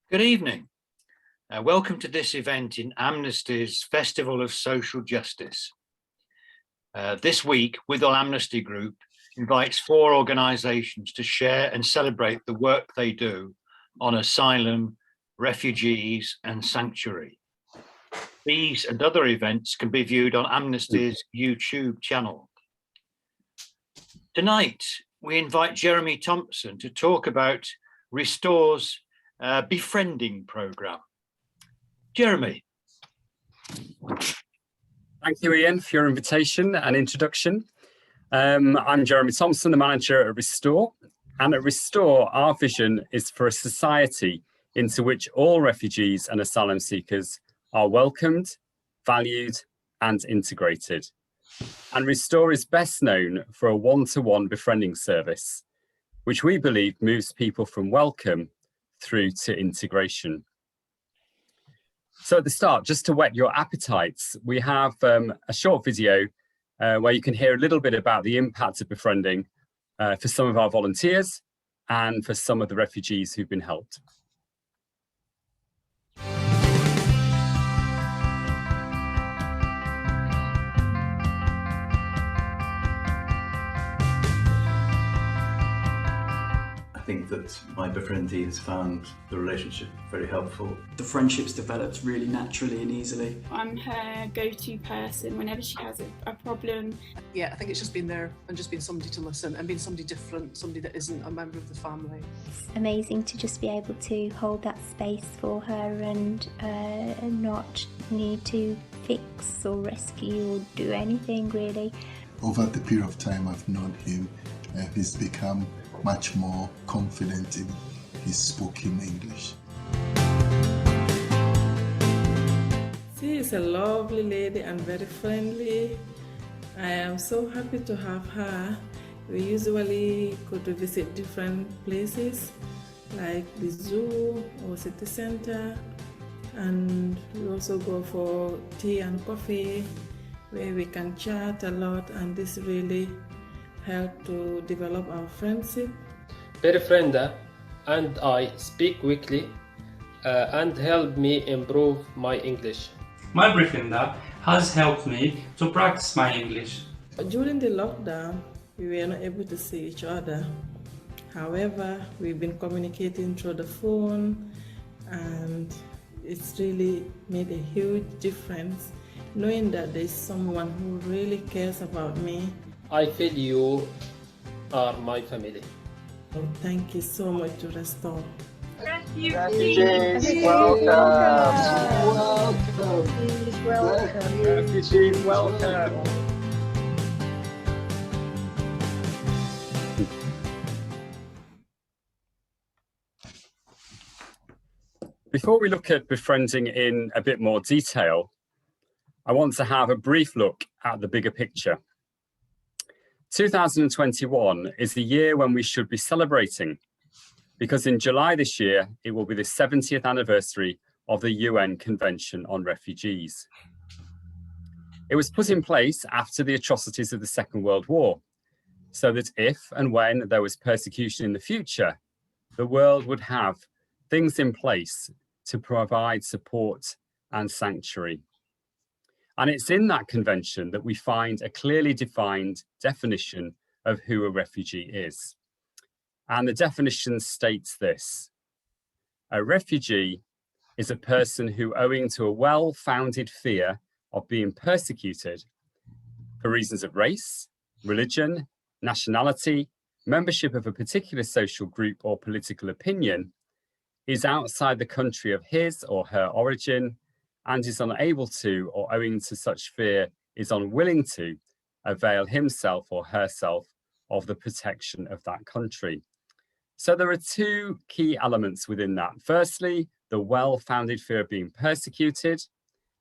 Good evening. Welcome to this event in Amnesty's Festival of Social Justice. This week, Withall Amnesty Group invites 4 organisations to share and celebrate the work they do on asylum, refugees and sanctuary. These and other events can be viewed on Amnesty's YouTube channel. Tonight, we invite Jeremy Thompson to talk about Restore's Befriending programme. Jeremy. Thank you, Ian, for your invitation and introduction. I'm Jeremy Thompson, the manager at Restore. And at Restore, our vision is for a society into which all refugees and asylum seekers are welcomed, valued, and integrated. And Restore is best known for a one-to-one befriending service, which we believe moves people from welcome through to integration. So at the start, just to whet your appetites, we have a short video where you can hear a little bit about the impact of befriending for some of our volunteers and for some of the refugees who've been helped. I think that my befriendee has found the relationship very helpful. The friendships developed really naturally and easily. I'm her go-to person whenever she has a problem. Yeah, I think it's just been there and just being somebody to listen and being somebody different, somebody that isn't a member of the family. It's amazing to just be able to hold that space for her and not need to fix or rescue or do anything really. Over the period of time I've known him, he's become much more confident in his spoken English. She is a lovely lady and very friendly. I am so happy to have her. We usually go to visit different places like the zoo or city center, and we also go for tea and coffee where we can chat a lot, and this really help to develop our friendship. Befriender and I speak quickly and help me improve my English. My befriender has helped me to practice my English. During the lockdown, we were not able to see each other. However, we've been communicating through the phone, and it's really made a huge difference knowing that there's someone who really cares about me. I feel you are my family. Oh, thank you so much to Restore. Refugees, welcome! Welcome! Refugees, welcome! Before we look at befriending in a bit more detail, I want to have a brief look at the bigger picture. 2021 is the year when we should be celebrating, because in July this year, it will be the 70th anniversary of the UN Convention on Refugees. It was put in place after the atrocities of the Second World War, so that if and when there was persecution in the future, the world would have things in place to provide support and sanctuary. And it's in that convention that we find a clearly defined definition of who a refugee is. And the definition states this: a refugee is a person who, owing to a well-founded fear of being persecuted for reasons of race, religion, nationality, membership of a particular social group or political opinion, is outside the country of his or her origin and is unable to, or owing to such fear, is unwilling to avail himself or herself of the protection of that country. So there are 2 key elements within that. Firstly, the well-founded fear of being persecuted,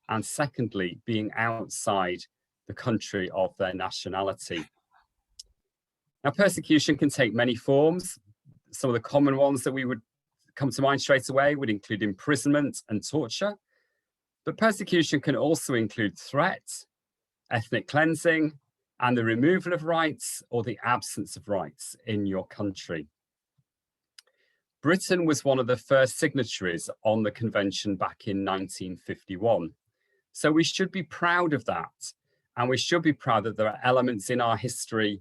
and secondly, being outside the country of their nationality. Now, persecution can take many forms. Some of the common ones that we would come to mind straight away would include imprisonment and torture. But persecution can also include threat, ethnic cleansing, and the removal of rights or the absence of rights in your country. Britain was one of the first signatories on the convention back in 1951. So we should be proud of that. And we should be proud that there are elements in our history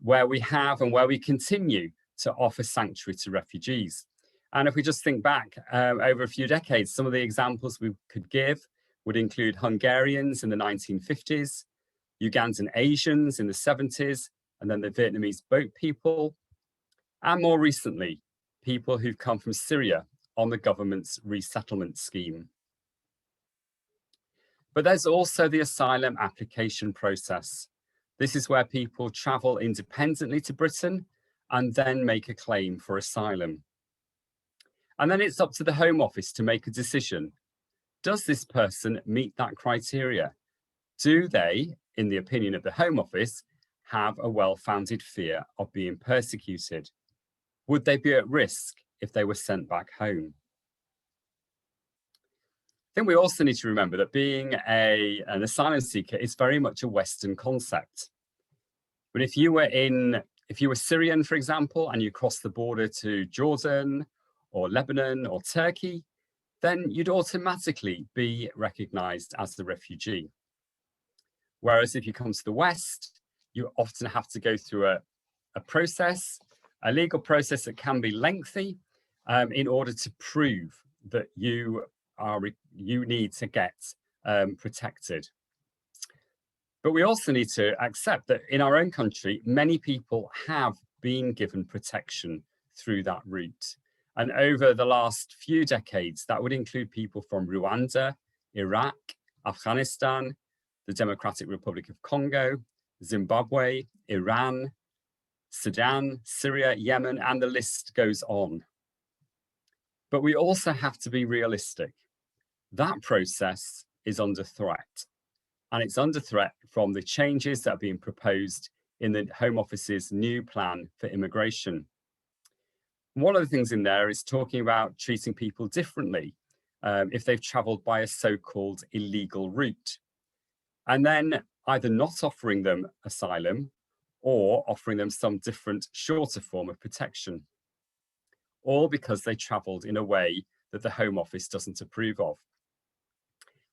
where we have and where we continue to offer sanctuary to refugees. And if we just think back over a few decades, some of the examples we could give would include Hungarians in the 1950s, Ugandan Asians in the 70s, and then the Vietnamese boat people. And more recently, people who've come from Syria on the government's resettlement scheme. But there's also the asylum application process. This is where people travel independently to Britain and then make a claim for asylum. And then it's up to the Home Office to make a decision. Does this person meet that criteria? Do they, in the opinion of the Home Office, have a well-founded fear of being persecuted? Would they be at risk if they were sent back home? I think we also need to remember that being an asylum seeker is very much a Western concept. But if you were Syrian, for example, and you crossed the border to Jordan or Lebanon or Turkey, then you'd automatically be recognized as the refugee. Whereas if you come to the West, you often have to go through a process, a legal process that can be lengthy in order to prove that you need to get protected. But we also need to accept that in our own country, many people have been given protection through that route. And over the last few decades, that would include people from Rwanda, Iraq, Afghanistan, the Democratic Republic of Congo, Zimbabwe, Iran, Sudan, Syria, Yemen, and the list goes on. But we also have to be realistic. That process is under threat. And it's under threat from the changes that are being proposed in the Home Office's new plan for immigration. One of the things in there is talking about treating people differently if they've traveled by a so-called illegal route. And then either not offering them asylum or offering them some different, shorter form of protection, all because they traveled in a way that the Home Office doesn't approve of.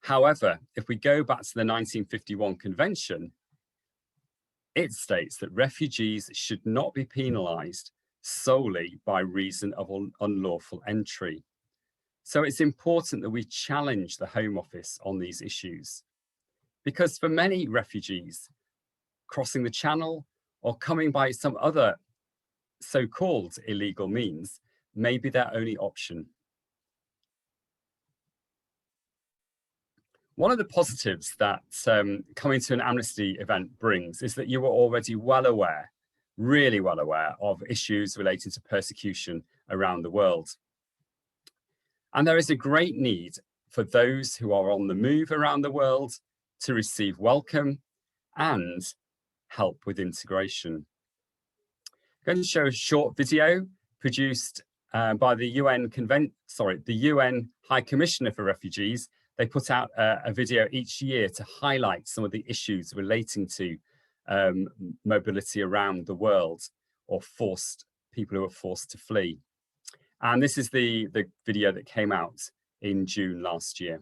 However, if we go back to the 1951 convention, it states that refugees should not be penalised solely by reason of unlawful entry. So it's important that we challenge the Home Office on these issues, because for many refugees, crossing the Channel or coming by some other so-called illegal means may be their only option. One of the positives that coming to an Amnesty event brings is that you were already well aware, really well aware of issues related to persecution around the world. And there is a great need for those who are on the move around the world to receive welcome and help with integration. I'm going to show a short video produced by the UN High Commissioner for Refugees. They put out a video each year to highlight some of the issues relating to mobility around the world, or people who are forced to flee. And this is the video that came out in June last year.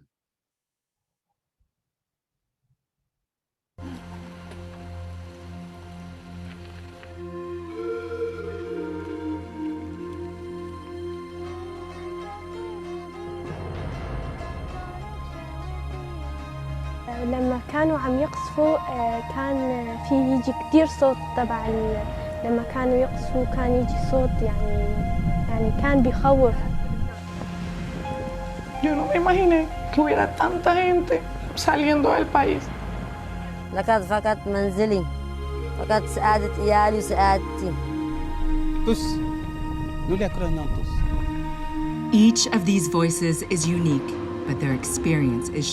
لما كانوا عم يقصفوا كان في يجي كتير صوت تبع لما كانوا يقصفوا كان يجي صوت يعني كان بيخوف. Yo no me imaginé que hubiera tanta gente saliendo del país. لقد فقدت منزلي، فقدت سعادة إيالي وسعادتي. Each of these voices is unique, but their experience is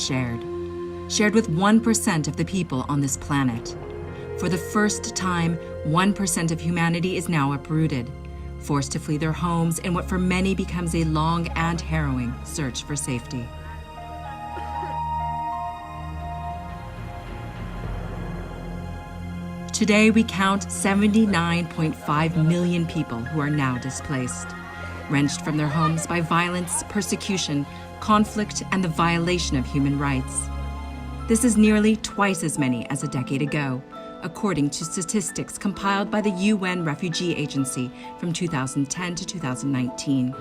shared with 1% of the people on this planet. For the first time, 1% of humanity is now uprooted, forced to flee their homes in what for many becomes a long and harrowing search for safety. Today, we count 79.5 million people who are now displaced. wrenched from their homes by violence, persecution, conflict, and the violation of human rights. This is nearly twice as many as a decade ago, according to statistics compiled by the UN Refugee Agency from 2010 to 2019.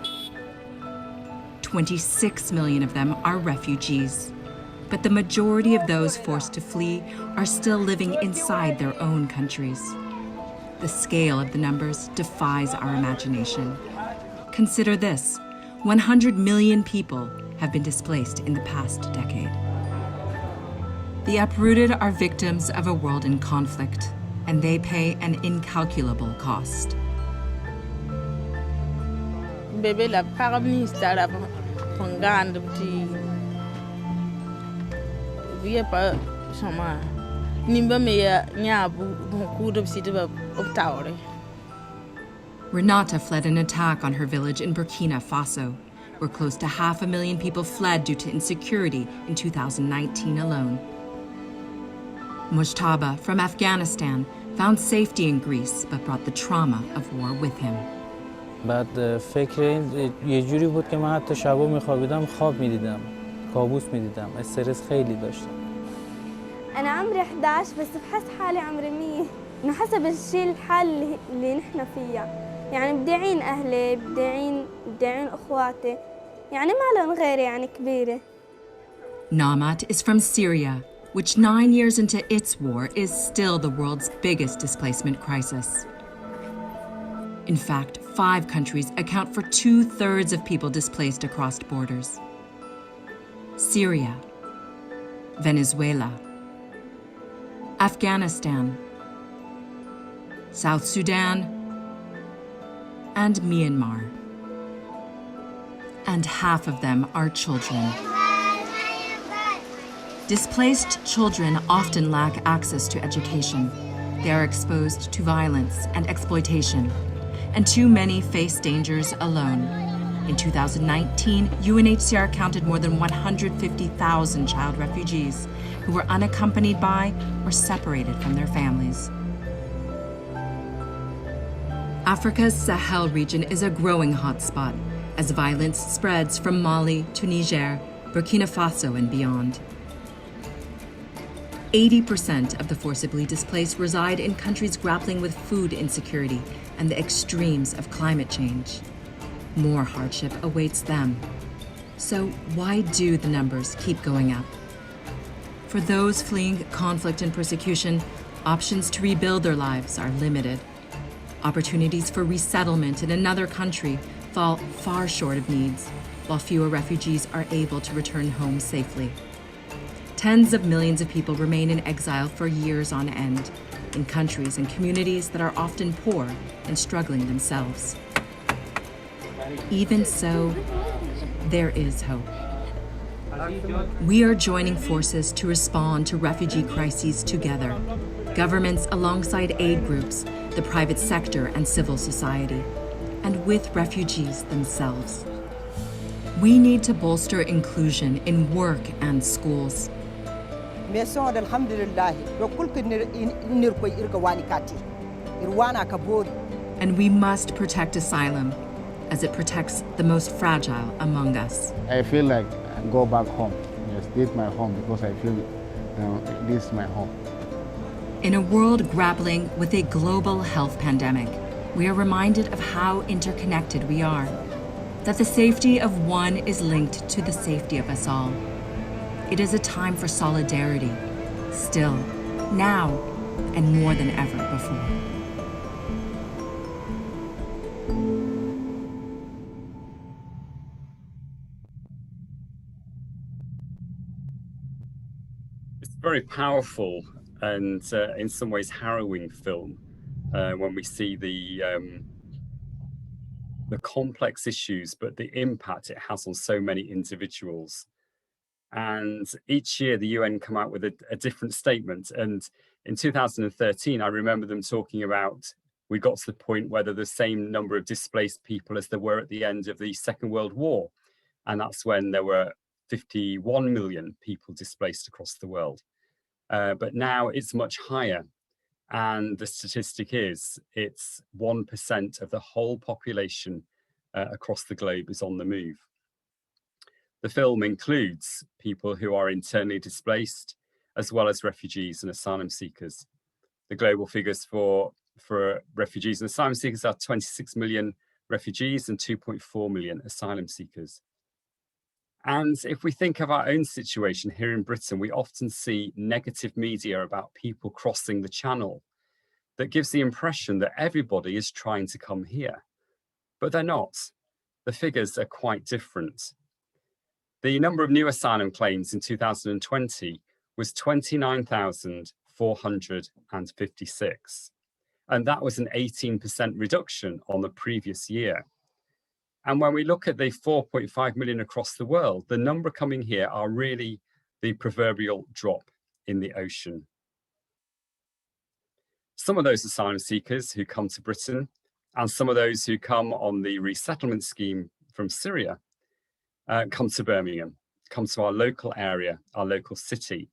26 million of them are refugees, but the majority of those forced to flee are still living inside their own countries. The scale of the numbers defies our imagination. Consider this: 100 million people have been displaced in the past decade. The uprooted are victims of a world in conflict, and they pay an incalculable cost. Renata fled an attack on her village in Burkina Faso, where close to 500,000 people fled due to insecurity in 2019 alone. Mujtaba from Afghanistan found safety in Greece, but brought the trauma of war with him. بعد فکر این یه جوری بود که من حتی شبا میخوابیدم خواب میدیدم، کابوس میدیدم، استرس خیلی داشتم. أنا عمري 11 بس بحس حالي عمري 100 إنه حسب الشيء الحال اللي نحن فيها، يعني بدي أعين أهلي، بدي أعين أخواتي، يعني ما لهم غيري يعني كبيرة. Namat is from Syria, which 9 years into its war is still the world's biggest displacement crisis. In fact, 5 countries account for 2/3 of people displaced across borders: Syria, Venezuela, Afghanistan, South Sudan, and Myanmar. And half of them are children. Displaced children often lack access to education. They are exposed to violence and exploitation, and too many face dangers alone. In 2019, UNHCR counted more than 150,000 child refugees who were unaccompanied by or separated from their families. Africa's Sahel region is a growing hotspot as violence spreads from Mali to Niger, Burkina Faso, and beyond. 80% of the forcibly displaced reside in countries grappling with food insecurity and the extremes of climate change. More hardship awaits them. So why do the numbers keep going up? For those fleeing conflict and persecution, options to rebuild their lives are limited. Opportunities for resettlement in another country fall far short of needs, while fewer refugees are able to return home safely. Tens of millions of people remain in exile for years on end, in countries and communities that are often poor and struggling themselves. Even so, there is hope. We are joining forces to respond to refugee crises together, governments alongside aid groups, the private sector and civil society, and with refugees themselves. We need to bolster inclusion in work and schools. And we must protect asylum, as it protects the most fragile among us. I feel like I go back home. Yes, this is my home because I feel this is my home. In a world grappling with a global health pandemic, we are reminded of how interconnected we are, that the safety of one is linked to the safety of us all. It is a time for solidarity, still, now, and more than ever before. It's a very powerful and in some ways harrowing film when we see the complex issues, but the impact it has on so many individuals. And each year the UN come out with a different statement. And in 2013, I remember them talking about, we got to the point where they're the same number of displaced people as there were at the end of the Second World War. And that's when there were 51 million people displaced across the world. But now it's much higher. And the statistic is it's 1% of the whole population across the globe is on the move. The film includes people who are internally displaced, as well as refugees and asylum seekers. The global figures for refugees and asylum seekers are 26 million refugees and 2.4 million asylum seekers. And if we think of our own situation here in Britain, we often see negative media about people crossing the channel that gives the impression that everybody is trying to come here, but they're not. The figures are quite different. The number of new asylum claims in 2020 was 29,456, and that was an 18% reduction on the previous year. And when we look at the 4.5 million across the world, the number coming here are really the proverbial drop in the ocean. Some of those asylum seekers who come to Britain and some of those who come on the resettlement scheme from Syria come to Birmingham, come to our local area, our local city.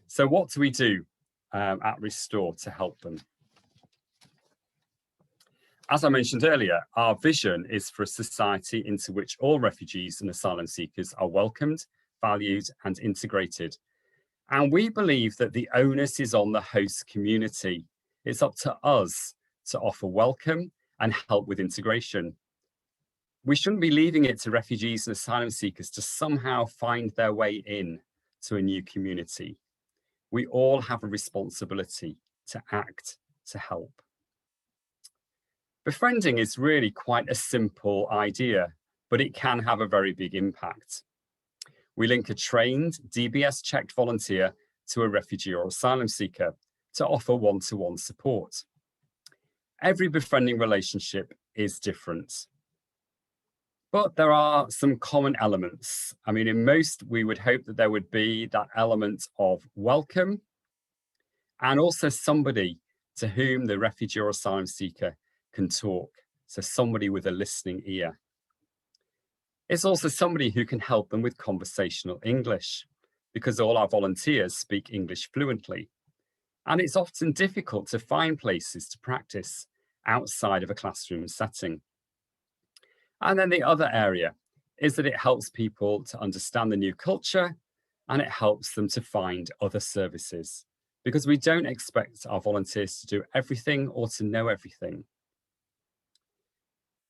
So what do we do at Restore to help them? As I mentioned earlier, our vision is for a society into which all refugees and asylum seekers are welcomed, valued, and integrated. And we believe that the onus is on the host community. It's up to us to offer welcome and help with integration. We shouldn't be leaving it to refugees and asylum seekers to somehow find their way in to a new community. We all have a responsibility to act, to help. Befriending is really quite a simple idea, but it can have a very big impact. We link a trained, DBS-checked volunteer to a refugee or asylum seeker to offer one-to-one support. Every befriending relationship is different, but there are some common elements. I mean, in most, we would hope that there would be that element of welcome and also somebody to whom the refugee or asylum seeker can talk, so somebody with a listening ear. It's also somebody who can help them with conversational English, because all our volunteers speak English fluently. And it's often difficult to find places to practice outside of a classroom setting. And then the other area is that it helps people to understand the new culture, and it helps them to find other services, because we don't expect our volunteers to do everything or to know everything.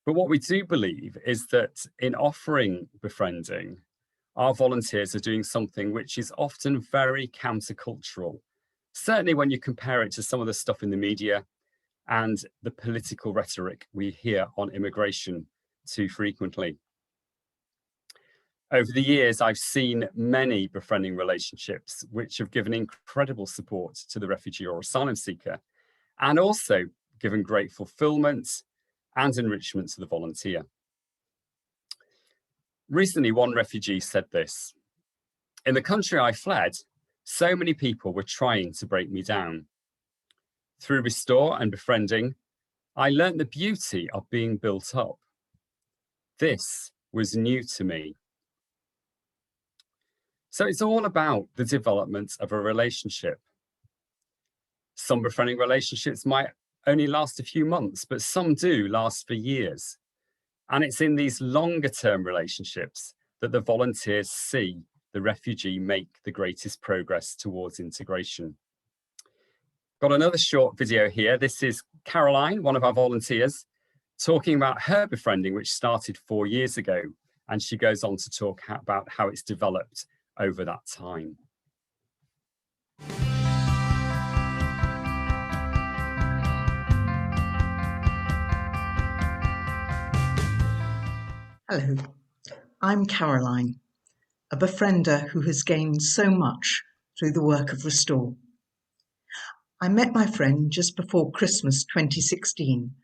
But what we do believe is that in offering befriending, our volunteers are doing something which is often very countercultural, certainly when you compare it to some of the stuff in the media and the political rhetoric we hear on immigration too frequently. Over the years, I've seen many befriending relationships which have given incredible support to the refugee or asylum seeker, and also given great fulfillment and enrichment to the volunteer. Recently, one refugee said this: "In the country I fled, so many people were trying to break me down. Through Restore and Befriending, I learned the beauty of being built up. This was new to me." So it's all about the development of a relationship. Some befriending relationships might only last a few months, but some do last for years. And it's in these longer term relationships that the volunteers see the refugee make the greatest progress towards integration. Got another short video here. This is Caroline, one of our volunteers, talking about her befriending, which started 4 years ago. And she goes on to talk about how it's developed over that time. Hello, I'm Caroline, a befriender who has gained so much through the work of Restore. I met my friend just before Christmas 2016,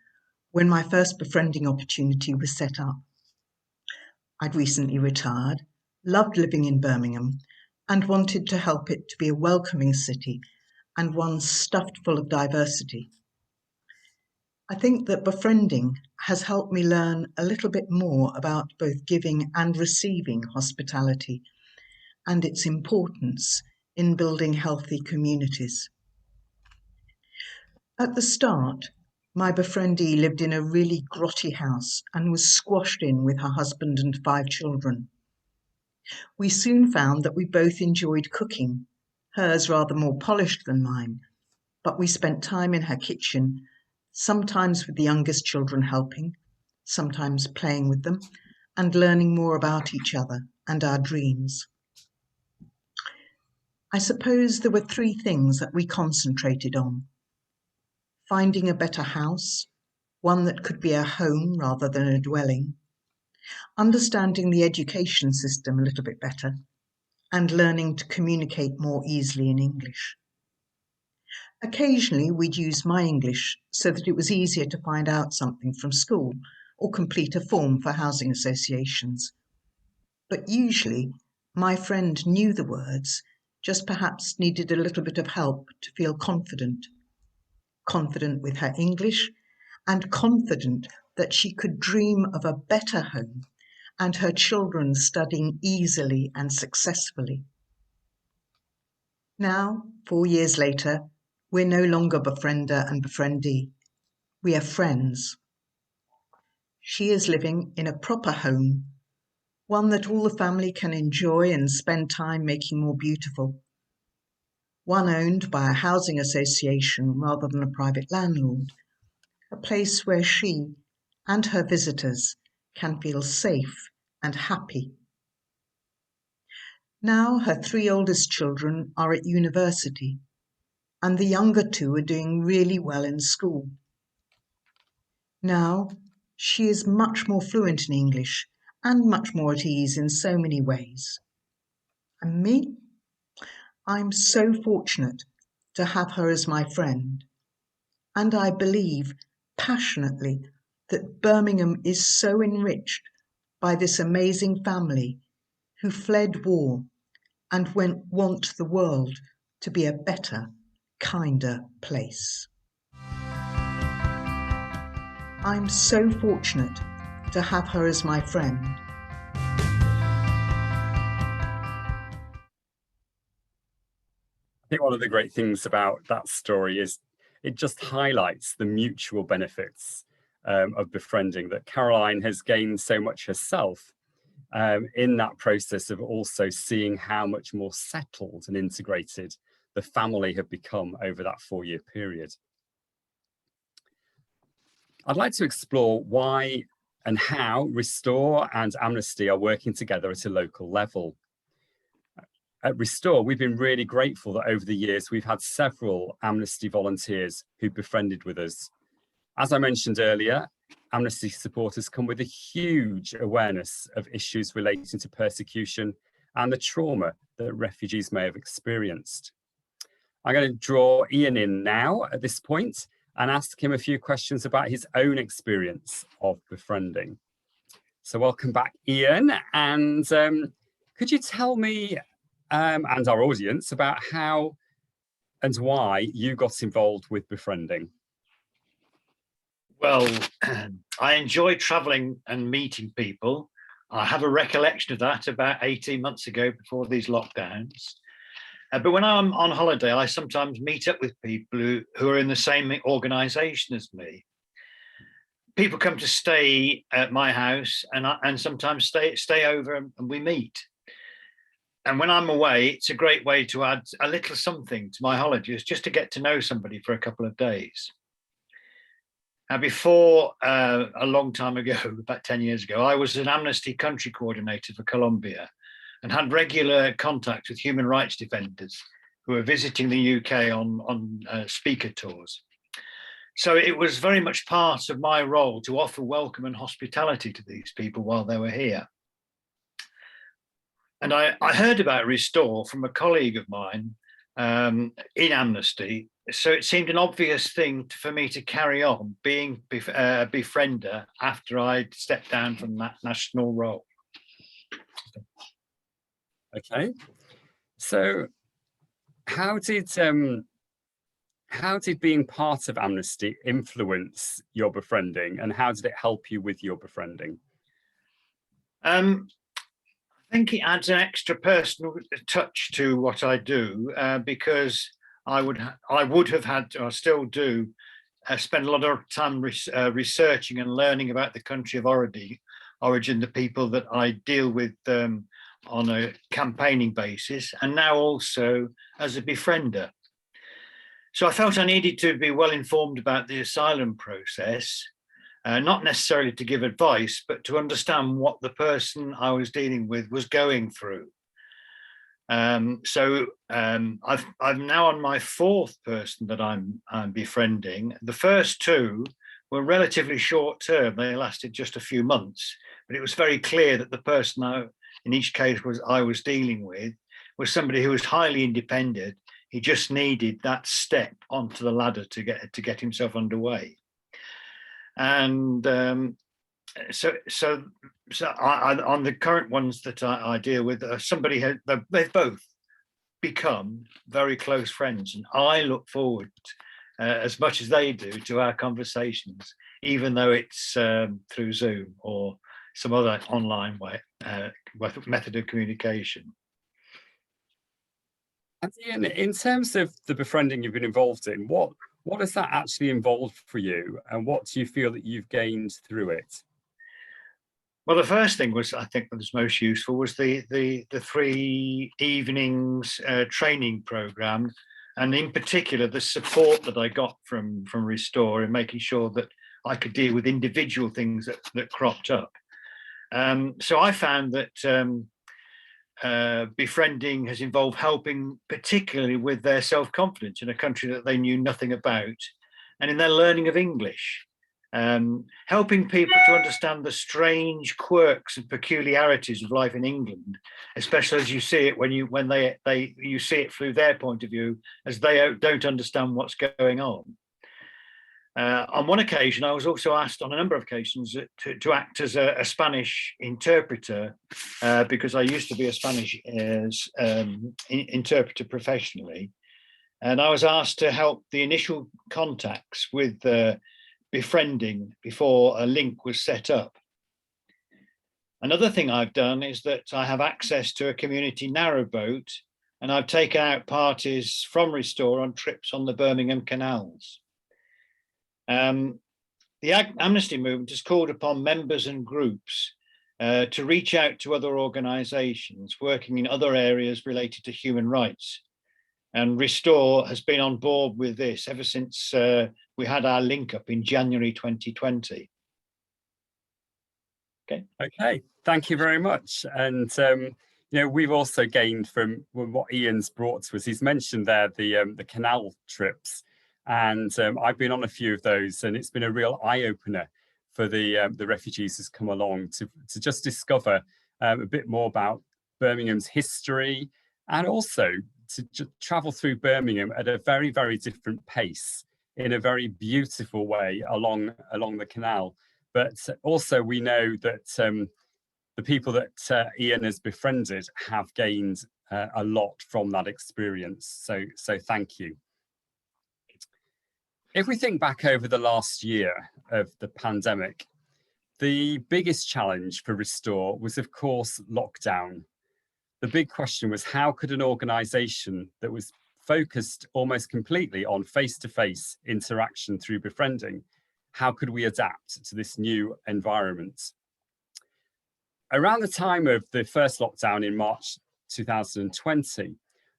when my first befriending opportunity was set up. I'd recently retired, loved living in Birmingham, and wanted to help it to be a welcoming city and one stuffed full of diversity. I think that befriending has helped me learn a little bit more about both giving and receiving hospitality and its importance in building healthy communities. At the start, My befriendee lived in a really grotty house and was squashed in with her husband and 5 children. We soon found that we both enjoyed cooking, hers rather more polished than mine, but we spent time in her kitchen, sometimes with the youngest children helping, sometimes playing with them, and learning more about each other and our dreams. I suppose there were 3 things that we concentrated on: finding a better house, one that could be a home rather than a dwelling, understanding the education system a little bit better, and learning to communicate more easily in English. Occasionally we'd use my English so that it was easier to find out something from school or complete a form for housing associations. But usually my friend knew the words, just perhaps needed a little bit of help to feel confident. Confident with her English and confident that she could dream of a better home and her children studying easily and successfully. Now, 4 years later, we're no longer befriender and befriendee. We are friends. She is living in a proper home, one that all the family can enjoy and spend time making more beautiful. One owned by a housing association rather than a private landlord, a place where she and her visitors can feel safe and happy. Now her 3 oldest children are at university, and the younger 2 are doing really well in school. Now she is much more fluent in English and much more at ease in so many ways. And me? I'm so fortunate to have her as my friend, and I believe passionately that Birmingham is so enriched by this amazing family who fled war and want the world to be a better, kinder place. I'm so fortunate to have her as my friend. I think one of the great things about that story is it just highlights the mutual benefits of befriending, that Caroline has gained so much herself in that process of also seeing how much more settled and integrated the family have become over that 4-year period. I'd like to explore why and how Restore and Amnesty are working together at a local level. At Restore, we've been really grateful that over the years we've had several Amnesty volunteers who befriended with us. As I mentioned earlier, Amnesty supporters come with a huge awareness of issues relating to persecution and the trauma that refugees may have experienced. I'm going to draw Ian in now at this point and ask him a few questions about his own experience of befriending. So welcome back, Ian, and could you tell me and our audience about how and why you got involved with befriending? Well, I enjoy travelling and meeting people. I have a recollection of that about 18 months ago before these lockdowns. But when I'm on holiday, I sometimes meet up with people who are in the same organisation as me. People come to stay at my house and sometimes stay over and we meet. And when I'm away, it's a great way to add a little something to my holidays, just to get to know somebody for a couple of days. Now, before a long time ago, about 10 years ago, I was an Amnesty country coordinator for Colombia and had regular contact with human rights defenders who were visiting the UK on speaker tours. So it was very much part of my role to offer welcome and hospitality to these people while they were here. And I heard about Restore from a colleague of mine in Amnesty, so it seemed an obvious thing for me to carry on being a befriender after I'd stepped down from that national role. Okay, so how did being part of Amnesty influence your befriending, and how did it help you with your befriending? I think it adds an extra personal touch to what I do because I would have had, or still do, spend a lot of time researching and learning about the country of origin, the people that I deal with on a campaigning basis, and now also as a befriender. So I felt I needed to be well informed about the asylum process, not necessarily to give advice, but to understand what the person I was dealing with was going through. I'm now on my fourth person that I'm befriending. The first two were relatively short term. They lasted just a few months, but it was very clear that the person in each case I was dealing with was somebody who was highly independent. He just needed that step onto the ladder to get himself underway. And so on the current ones that I deal with, they've both become very close friends, and I look forward as much as they do to our conversations, even though it's through Zoom or some other online method of communication. And Ian, in terms of the befriending you've been involved in, what has that actually involved for you, and what do you feel that you've gained through it? Well, the first thing I think that was most useful was the 3 evenings training program, and in particular the support that I got from Restore in making sure that I could deal with individual things that cropped up. So I found that befriending has involved helping particularly with their self-confidence in a country that they knew nothing about, and in their learning of English, helping people to understand the strange quirks and peculiarities of life in England, especially as you see it when you see it through their point of view, as they don't understand what's going on. On one occasion, I was also asked on a number of occasions to act as a Spanish interpreter, because I used to be a Spanish interpreter professionally. And I was asked to help the initial contacts with befriending before a link was set up. Another thing I've done is that I have access to a community narrowboat, and I've taken out parties from Restore on trips on the Birmingham canals. The Amnesty movement has called upon members and groups to reach out to other organisations working in other areas related to human rights. And Restore has been on board with this ever since we had our link up in January 2020. Okay, thank you very much. And we've also gained from what Ian's brought to us. He's mentioned there the canal trips. And I've been on a few of those, and it's been a real eye-opener for the refugees who's come along to just discover a bit more about Birmingham's history, and also to travel through Birmingham at a very, very different pace in a very beautiful way along the canal. But also we know that the people that Ian has befriended have gained a lot from that experience. So thank you. If we think back over the last year of the pandemic, the biggest challenge for Restore was, of course, lockdown. The big question was, how could an organisation that was focused almost completely on face-to-face interaction through befriending, how could we adapt to this new environment? Around the time of the first lockdown in March 2020,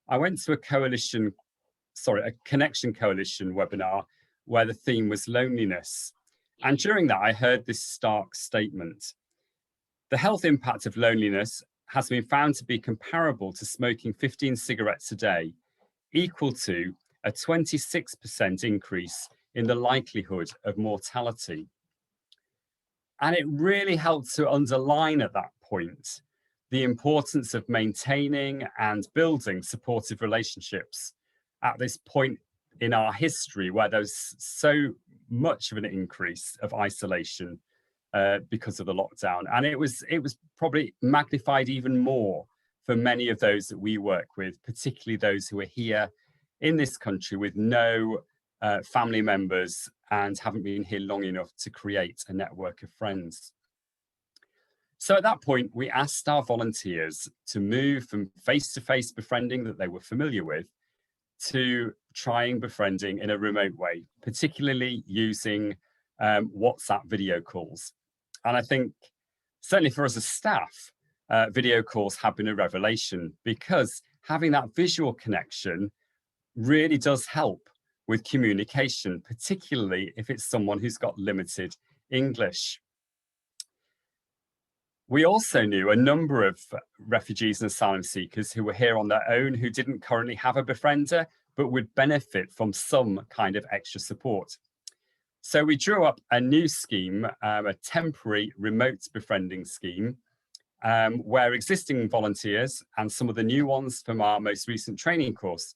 I went to a Connection Coalition webinar where the theme was loneliness. And during that, I heard this stark statement. The health impact of loneliness has been found to be comparable to smoking 15 cigarettes a day, equal to a 26% increase in the likelihood of mortality. And it really helped to underline at that point the importance of maintaining and building supportive relationships at this point in our history where there's so much of an increase of isolation because of the lockdown. And it was probably magnified even more for many of those that we work with, particularly those who are here in this country with no family members and haven't been here long enough to create a network of friends. So at that point, we asked our volunteers to move from face-to-face befriending that they were familiar with to trying befriending in a remote way, particularly using WhatsApp video calls. And I think certainly for us as staff, video calls have been a revelation, because having that visual connection really does help with communication, particularly if it's someone who's got limited English. We also knew a number of refugees and asylum seekers who were here on their own, who didn't currently have a befriender, but would benefit from some kind of extra support. So we drew up a new scheme, a temporary remote befriending scheme, where existing volunteers and some of the new ones from our most recent training course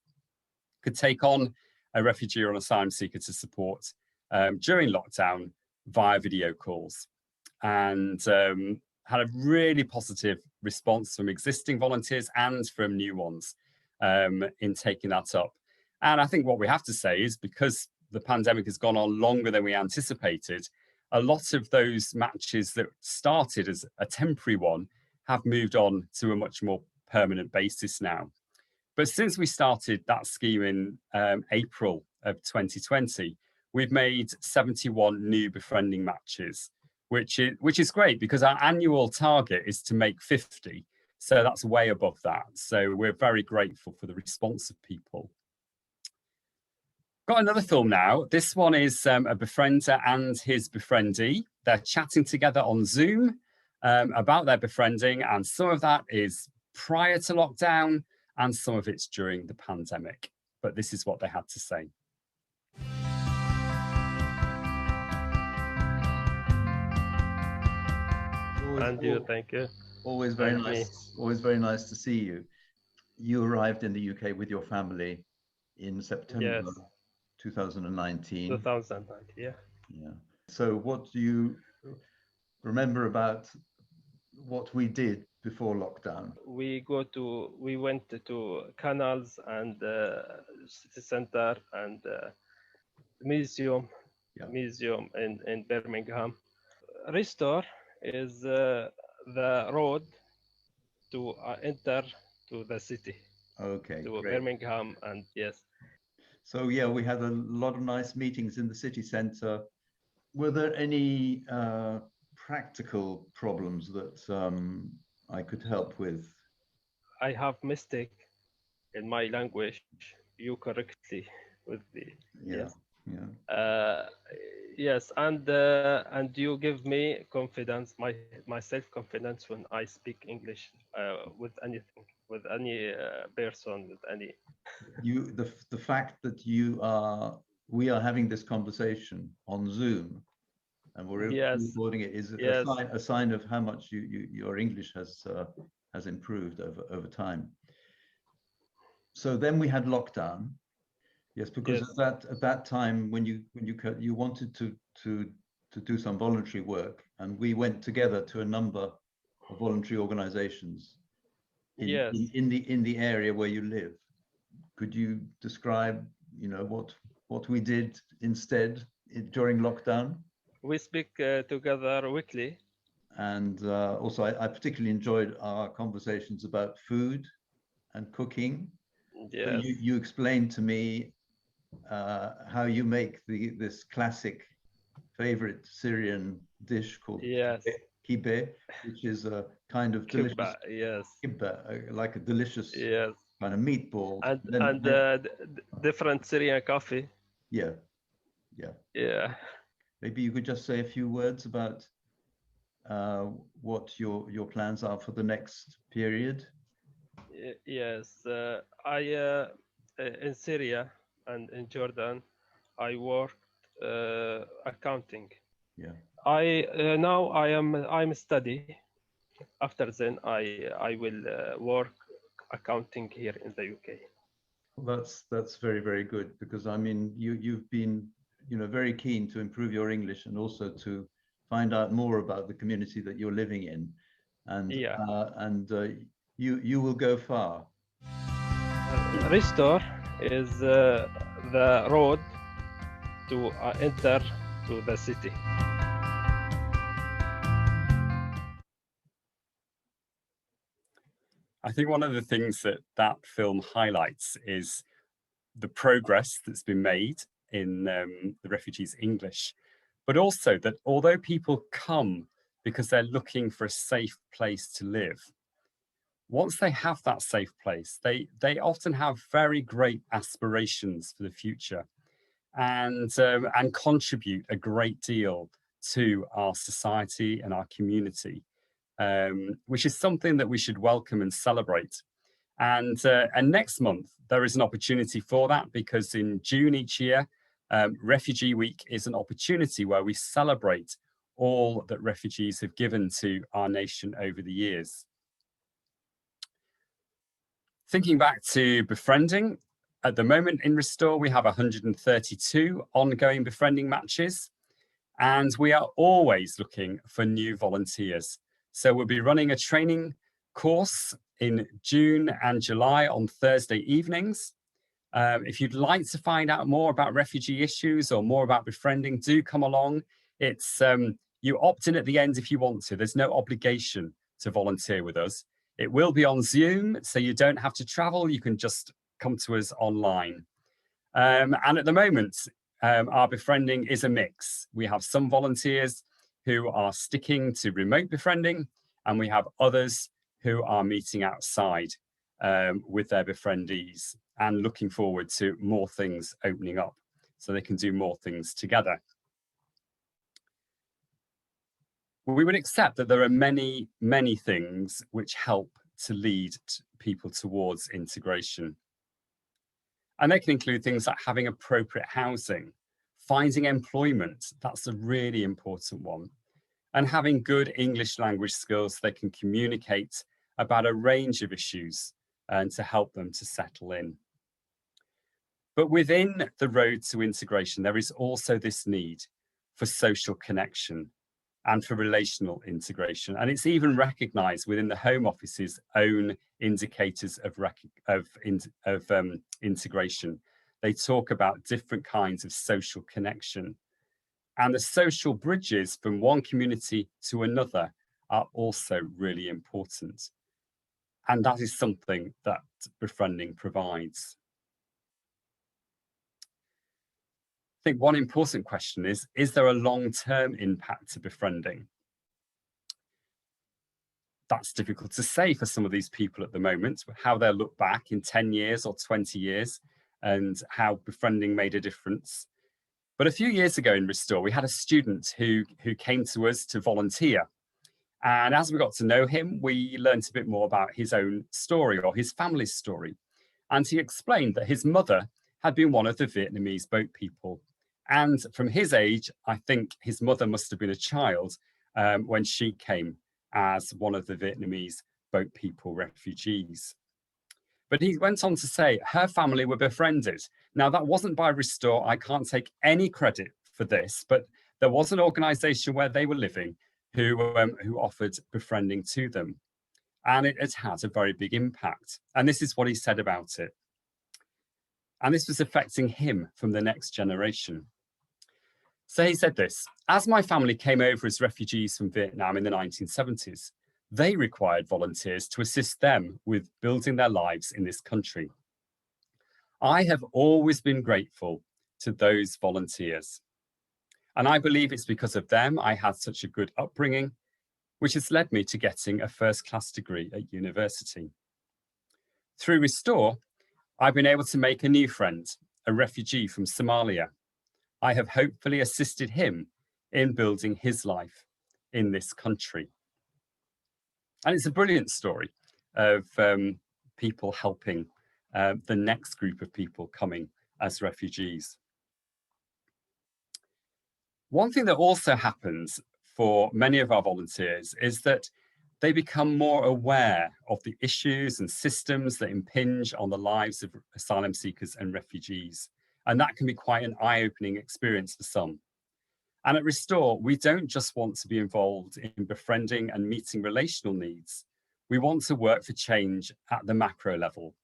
could take on a refugee or an asylum seeker to support during lockdown via video calls. And had a really positive response from existing volunteers and from new ones in taking that up. And I think what we have to say is, because the pandemic has gone on longer than we anticipated, a lot of those matches that started as a temporary one have moved on to a much more permanent basis now. But since we started that scheme in April of 2020, we've made 71 new befriending matches, which is great, because our annual target is to make 50. So that's way above that. So we're very grateful for the response of people. Got another film now. This one is a befriender and his befriendee. They're chatting together on Zoom about their befriending, and some of that is prior to lockdown and some of it's during the pandemic. But this is what they had to say. And you, thank you. Always very nice. Always very nice to see you. You arrived in the UK with your family in September 2019. 2019, yeah. Yeah. So what do you remember about what we did before lockdown? We went to canals and city center and museum in Birmingham. Restore is the road to enter to the city. Okay, to great. Birmingham, and yes. So yeah, we had a lot of nice meetings in the city centre. Were there any practical problems that I could help with? I have mistake in my language. You correctly with the yes. Yes, and you give me confidence, my self-confidence when I speak English with anything, with any person, with any. The fact that we are having this conversation on Zoom, and we're recording it, is a sign of how much your English has improved over time. So then we had lockdown. Yes, because at that time when you wanted to do some voluntary work, and we went together to a number of voluntary organizations in the area where you live. Could you describe, what we did instead during lockdown? We speak together weekly. And also I particularly enjoyed our conversations about food and cooking. Yes. So you explained to me how you make this classic favorite Syrian dish called kibbeh, which is a kind of delicious kibbeh, like a delicious kind of meatball. And different Syrian coffee. Yeah. Maybe you could just say a few words about what your plans are for the next period. Yes, I in Syria and in Jordan, I worked accounting. Yeah. Now I'm study. After then, I will work accounting here in the UK. Well, that's very, very good, because I mean you've been very keen to improve your English and also to find out more about the community that you're living in, and you will go far. Restore is the road to enter to the city. I think one of the things that film highlights is the progress that's been made in the refugees' English, but also that although people come because they're looking for a safe place to live, once they have that safe place, they often have very great aspirations for the future and contribute a great deal to our society and our community, which is something that we should welcome and celebrate. And next month, there is an opportunity for that, because in June each year, Refugee Week is an opportunity where we celebrate all that refugees have given to our nation over the years. Thinking back to befriending, at the moment in Restore, we have 132 ongoing befriending matches, and we are always looking for new volunteers. So we'll be running a training course in June and July on Thursday evenings. If you'd like to find out more about refugee issues or more about befriending, do come along. It's you opt in at the end if you want to. There's no obligation to volunteer with us. It will be on Zoom, so you don't have to travel. You can just come to us online. And at the moment, our befriending is a mix. We have some volunteers who are sticking to remote befriending, and we have others who are meeting outside with their befriendees and looking forward to more things opening up so they can do more things together. We would accept that there are many, many things which help to lead people towards integration. And they can include things like having appropriate housing, finding employment, that's a really important one, and having good English language skills so they can communicate about a range of issues and to help them to settle in. But within the road to integration, there is also this need for social connection and for relational integration. And it's even recognised within the Home Office's own indicators of integration. They talk about different kinds of social connection. And the social bridges from one community to another are also really important. And that is something that befriending provides. I think one important question is there a long-term impact to befriending? That's difficult to say for some of these people at the moment, how they'll look back in 10 years or 20 years and how befriending made a difference. But a few years ago in Restore, we had a student who came to us to volunteer. And as we got to know him, we learned a bit more about his own story or his family's story. And he explained that his mother had been one of the Vietnamese boat people. And from his age, I think his mother must have been a child when she came as one of the Vietnamese boat people refugees. But he went on to say her family were befriended. Now, that wasn't by Restore. I can't take any credit for this, but there was an organisation where they were living who offered befriending to them. And it has had a very big impact. And this is what he said about it. And this was affecting him from the next generation. So he said this: as my family came over as refugees from Vietnam in the 1970s, they required volunteers to assist them with building their lives in this country. I have always been grateful to those volunteers. And I believe it's because of them I had such a good upbringing, which has led me to getting a first-class degree at university. Through Restore, I've been able to make a new friend, a refugee from Somalia. I have hopefully assisted him in building his life in this country. And it's a brilliant story of people helping the next group of people coming as refugees. One thing that also happens for many of our volunteers is that they become more aware of the issues and systems that impinge on the lives of asylum seekers and refugees. And that can be quite an eye-opening experience for some. And at Restore, we don't just want to be involved in befriending and meeting relational needs. We want to work for change at the macro level,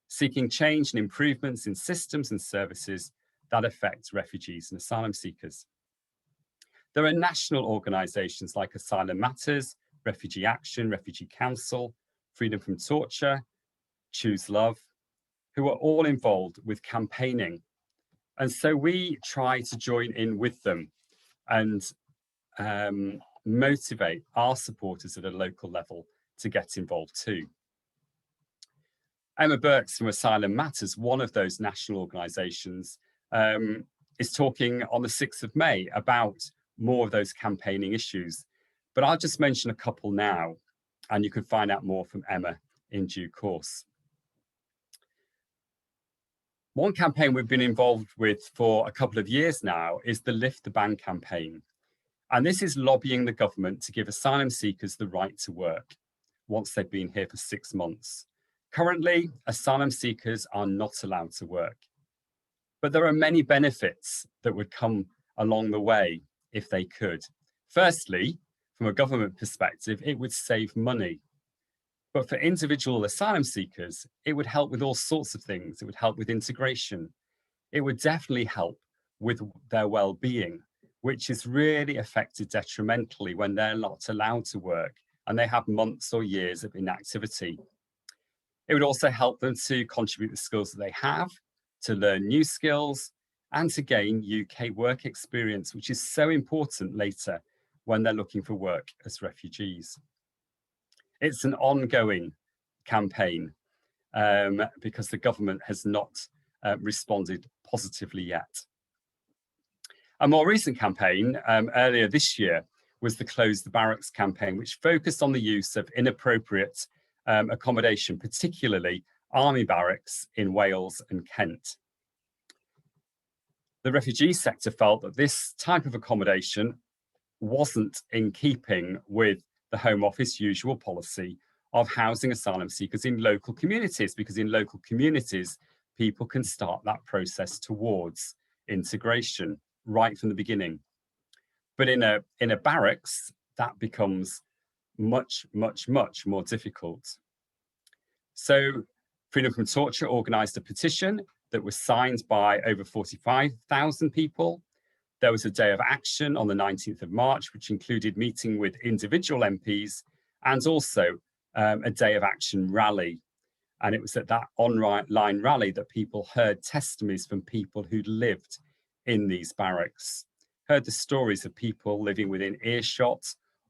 seeking change and improvements in systems and services that affect refugees and asylum seekers. There are national organisations like Asylum Matters, Refugee Action, Refugee Council, Freedom from Torture, Choose Love, who are all involved with campaigning. And so we try to join in with them and motivate our supporters at a local level to get involved too. Emma Burks from Asylum Matters, one of those national organisations, is talking on the 6th of May about more of those campaigning issues. But I'll just mention a couple now, and you can find out more from Emma in due course. One campaign we've been involved with for a couple of years now is the Lift the Ban campaign. And this is lobbying the government to give asylum seekers the right to work once they've been here for 6 months. Currently, asylum seekers are not allowed to work. But there are many benefits that would come along the way if they could. Firstly, from a government perspective, it would save money. But for individual asylum seekers, it would help with all sorts of things. It would help with integration. It would definitely help with their well-being, which is really affected detrimentally when they're not allowed to work and they have months or years of inactivity. It would also help them to contribute the skills that they have, to learn new skills, and to gain UK work experience, which is so important later when they're looking for work as refugees. It's an ongoing campaign because the government has not responded positively yet. A more recent campaign earlier this year was the Close the Barracks campaign, which focused on the use of inappropriate accommodation, particularly army barracks in Wales and Kent. The refugee sector felt that this type of accommodation wasn't in keeping with the Home Office usual policy of housing asylum seekers in local communities, because in local communities, people can start that process towards integration right from the beginning. But in a barracks, that becomes much, much, much more difficult. So Freedom from Torture organised a petition that was signed by over 45,000 people. There was a day of action on the 19th of March, which included meeting with individual MPs and also a day of action rally. And it was at that online rally that people heard testimonies from people who'd lived in these barracks, heard the stories of people living within earshot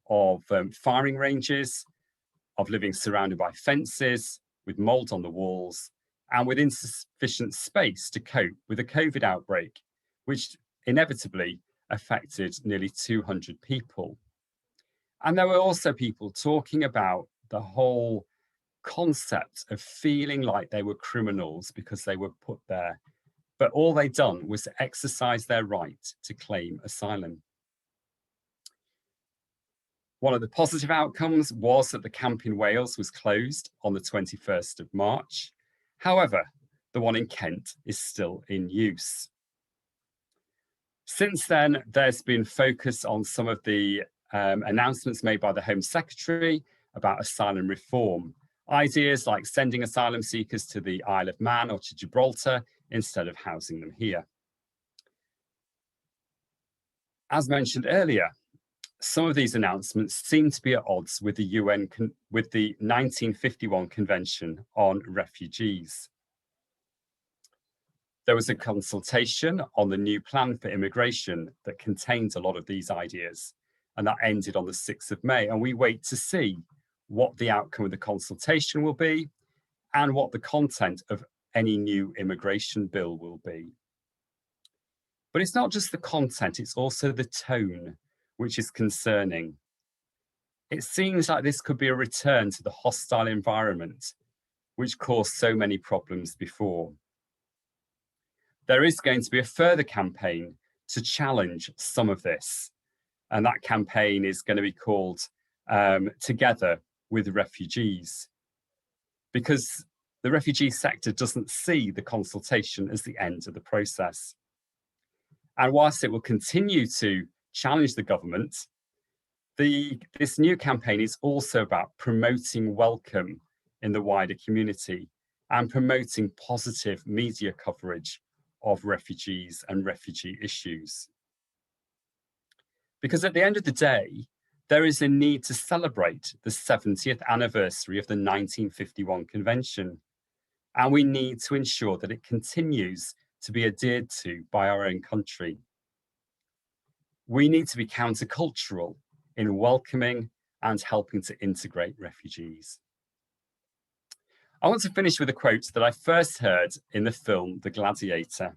of firing ranges, of living surrounded by fences, with mold on the walls, and with insufficient space to cope with a COVID outbreak, which inevitably affected nearly 200 people. And there were also people talking about the whole concept of feeling like they were criminals because they were put there, but all they'd done was to exercise their right to claim asylum. One of the positive outcomes was that the camp in Wales was closed on the 21st of March. However, the one in Kent is still in use. Since then, there's been focus on some of the announcements made by the Home Secretary about asylum reform. Ideas like sending asylum seekers to the Isle of Man or to Gibraltar instead of housing them here. As mentioned earlier, some of these announcements seem to be at odds with the with the 1951 Convention on Refugees. There was a consultation on the new plan for immigration that contained a lot of these ideas, and that ended on the 6th of May. And we wait to see what the outcome of the consultation will be and what the content of any new immigration bill will be. But it's not just the content, it's also the tone, which is concerning. It seems like this could be a return to the hostile environment, which caused so many problems before. There is going to be a further campaign to challenge some of this, and that campaign is going to be called Together with Refugees, because the refugee sector doesn't see the consultation as the end of the process. And whilst it will continue to challenge the government, this new campaign is also about promoting welcome in the wider community and promoting positive media coverage of refugees and refugee issues. Because at the end of the day, there is a need to celebrate the 70th anniversary of the 1951 Convention. and we need to ensure that it continues to be adhered to by our own country. We need to be countercultural in welcoming and helping to integrate refugees. I want to finish with a quote that I first heard in the film The Gladiator,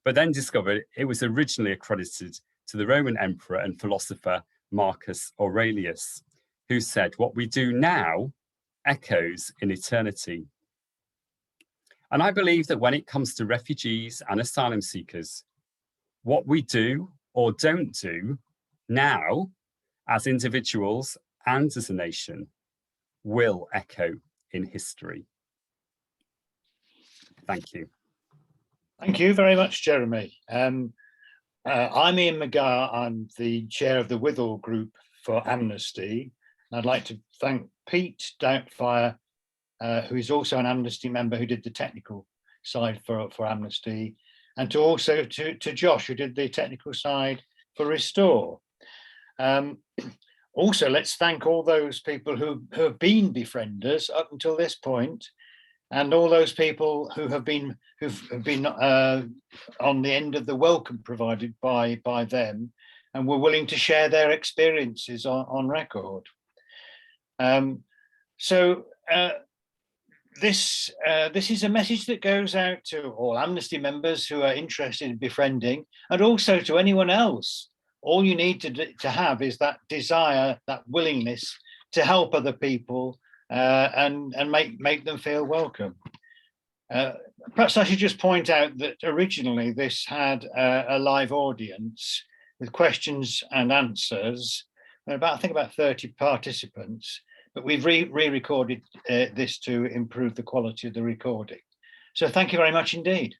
but then discovered it was originally accredited to the Roman emperor and philosopher Marcus Aurelius, who said, "What we do now echoes in eternity." And I believe that when it comes to refugees and asylum seekers, what we do or don't do now as individuals and as a nation will echo in history. Thank you. Thank you very much, Jeremy. I'm Ian Mcgowan. I'm the chair of the Withall Group for Amnesty. I'd like to thank Pete Doubtfire, who is also an Amnesty member who did the technical side for Amnesty, and also to Josh, who did the technical side for Restore. Also, let's thank all those people who have been Befrienders up until this point, and all those people who've been on the end of the welcome provided by them, and were willing to share their experiences on record. This is a message that goes out to all Amnesty members who are interested in befriending, and also to anyone else. All you need to have is that desire, that willingness to help other people and make them feel welcome. Perhaps I should just point out that originally this had a live audience with questions and answers, and I think about 30 participants, but we've re-recorded this to improve the quality of the recording. So thank you very much indeed.